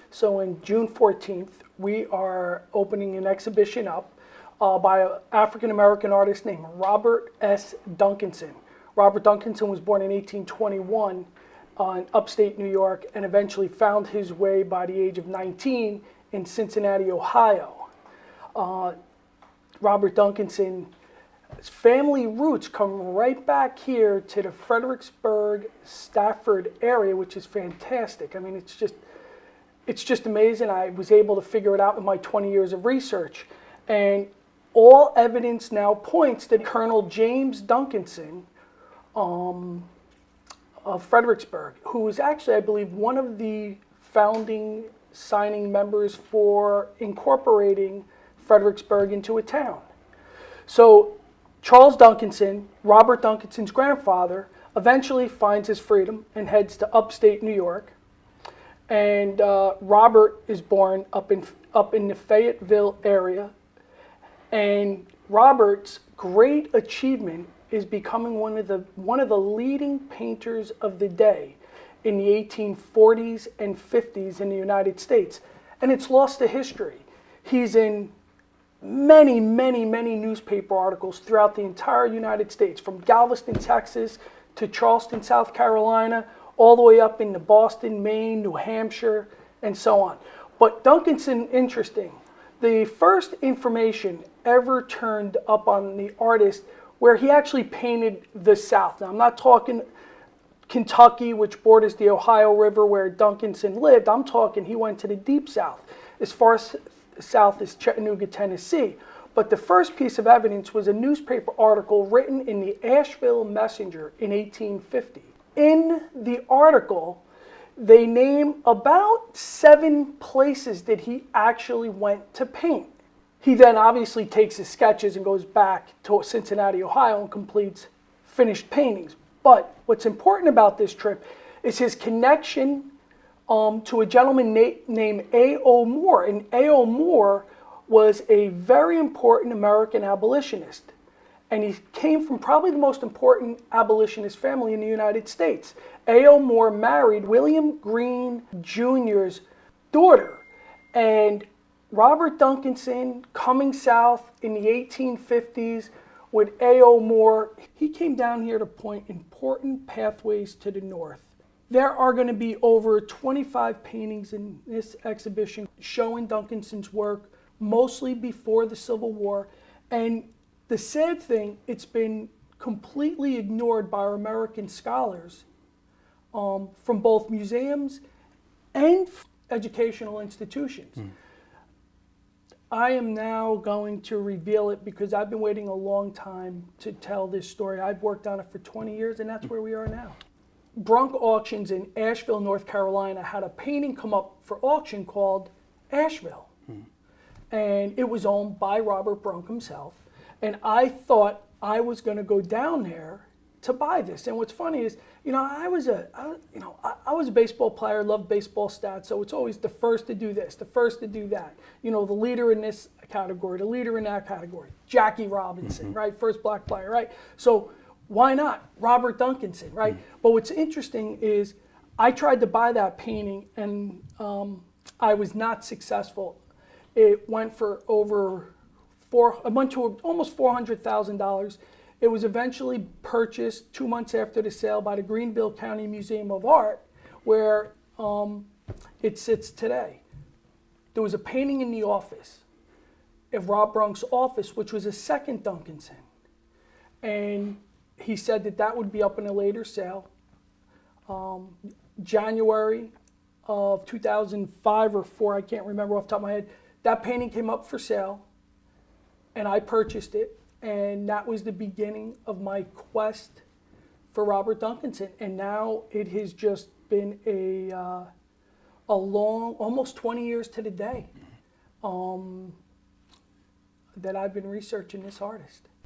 So in June 14th, we are opening an exhibition up by an African-American artist named Robert S. Duncanson. Robert Duncanson was born in 1821 in upstate New York and eventually found his way by the age of 19 in Cincinnati, Ohio. Robert Duncanson's family roots come right back here to the Fredericksburg, Stafford area, which is fantastic. I mean, it's just amazing. I was able to figure it out in my 20 years of research. And all evidence now points to Colonel James Duncanson of Fredericksburg, who was actually, I believe, one of the founding signing members for incorporating Fredericksburg into a town. So Charles Duncanson, Robert Duncanson's grandfather, eventually finds his freedom and heads to upstate New York. And Robert is born up in the Fayetteville area. And Robert's great achievement is becoming one of the leading painters of the day in the 1840s and 50s in the United States. And it's lost to history. He's in many, many, many newspaper articles throughout the entire United States, from Galveston, Texas, to Charleston, South Carolina, all the way up into Boston, Maine, New Hampshire, and so on. But Duncanson, interesting. The first information ever turned up on the artist where he actually painted the South. Now, I'm not talking Kentucky, which borders the Ohio River where Duncanson lived. I'm talking he went to the deep South, as far south as Chattanooga, Tennessee. But the first piece of evidence was a newspaper article written in the Asheville Messenger in 1850. In the article, they name about 7 places that he actually went to paint. He then obviously takes his sketches and goes back to Cincinnati, Ohio, and completes finished paintings. But what's important about this trip is his connection to a gentleman named A.O. Moore. And A.O. Moore was a very important American abolitionist. And he came from probably the most important abolitionist family in the United States. A.O. Moore married William Greene Jr.'s daughter. And Robert Duncanson, coming south in the 1850s with A.O. Moore, he came down here to point important pathways to the north. There are going to be over 25 paintings in this exhibition showing Duncanson's work, mostly before the Civil War. And the sad thing, it's been completely ignored by our American scholars from both museums and educational institutions. I am now going to reveal it because I've been waiting a long time to tell this story. I've worked on it for 20 years, and that's where we are now. Brunk Auctions in Asheville, North Carolina had a painting come up for auction called Asheville. And it was owned by Robert Brunk himself. And I thought I was going to go down there to buy this. And what's funny is, I was a baseball player, loved baseball stats, so it's always the first to do this, the first to do that. The leader in this category, the leader in that category. Jackie Robinson, right? First black player, right? So why not Robert Duncanson, right? But what's interesting is I tried to buy that painting and I was not successful. It went for it went to almost $400,000. It was eventually purchased 2 months after the sale by the Greenville County Museum of Art, where it sits today. There was a painting in the office of Rob Brunk's office, which was a second Duncanson. And he said that would be up in a later sale. January of 2005 or 4, I can't remember off the top of my head, that painting came up for sale, and I purchased it. And that was the beginning of my quest for Robert Duncanson. And now it has just been a long, almost 20 years to the day, that I've been researching this artist.